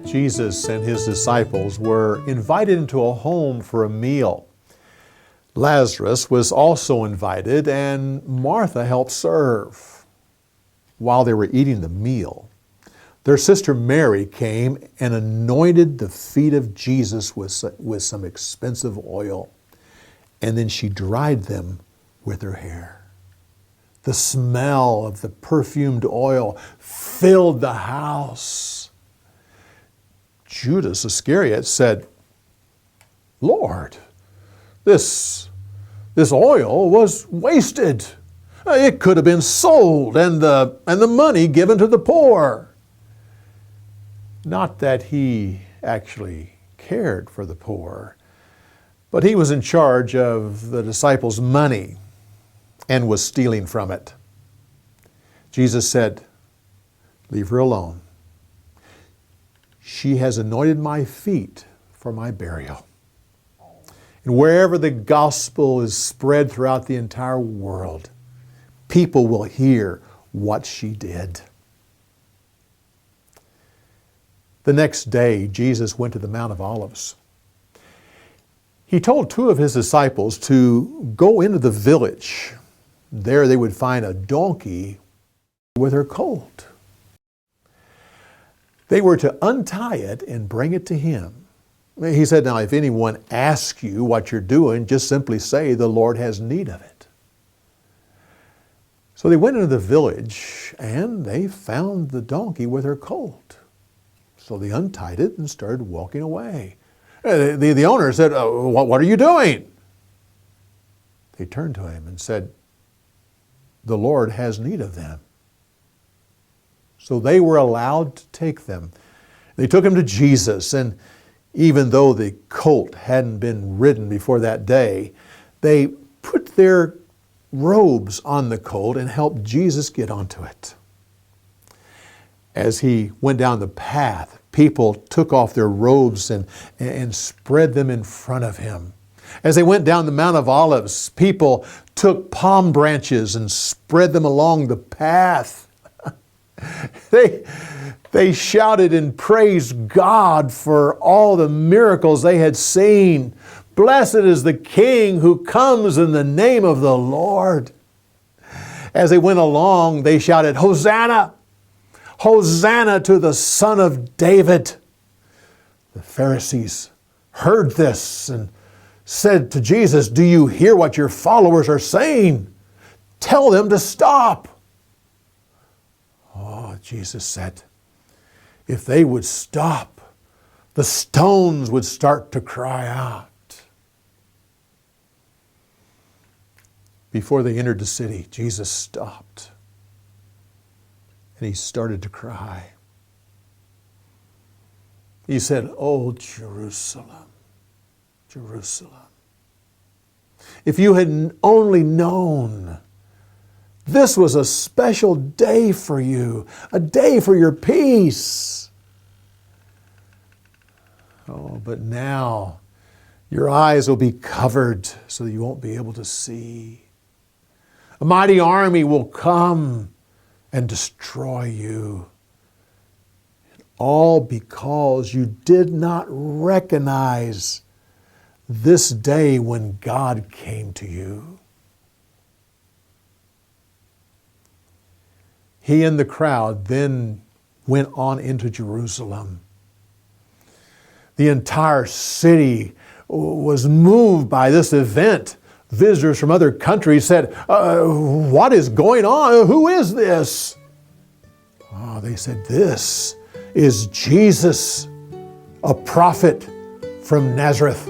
Jesus and his disciples were invited into a home for a meal. Lazarus was also invited, and Martha helped serve. While they were eating the meal, their sister Mary came and anointed the feet of Jesus with some expensive oil, and then she dried them with her hair. The smell of the perfumed oil filled the house. Judas Iscariot said, "Lord, this oil was wasted. It could have been sold and the money given to the poor." Not that he actually cared for the poor, but he was in charge of the disciples' money and was stealing from it. Jesus said, "Leave her alone. She has anointed my feet for my burial." And wherever the gospel is spread throughout the entire world, people will hear what she did. The next day, Jesus went to the Mount of Olives. He told two of his disciples to go into the village. There they would find a donkey with her colt. They were to untie it and bring it to him. He said, "Now, if anyone asks you what you're doing, just simply say, 'The Lord has need of it.'" So they went into the village and they found the donkey with her colt. So they untied it and started walking away. The owner said, "What are you doing?" They turned to him and said, "The Lord has need of them." So they were allowed to take them. They took him to Jesus, and even though the colt hadn't been ridden before that day, they put their robes on the colt and helped Jesus get onto it. As he went down the path, people took off their robes and spread them in front of him. As they went down the Mount of Olives, people took palm branches and spread them along the path. They shouted and praised God for all the miracles they had seen. "Blessed is the King who comes in the name of the Lord." As they went along, they shouted, "Hosanna! Hosanna to the Son of David." The Pharisees heard this and said to Jesus, "Do you hear what your followers are saying? Tell them to stop." Oh, Jesus said, if they would stop, the stones would start to cry out. Before they entered the city, Jesus stopped and he started to cry. He said, "Oh, Jerusalem, Jerusalem, if you had only known this was a special day for you, a day for your peace. Oh, but now your eyes will be covered so that you won't be able to see. A mighty army will come and destroy you. All because you did not recognize this day when God came to you." He and the crowd then went on into Jerusalem. The entire city was moved by this event. Visitors from other countries said, "What is going on? Who is this?" Oh, they said, "This is Jesus, a prophet from Nazareth."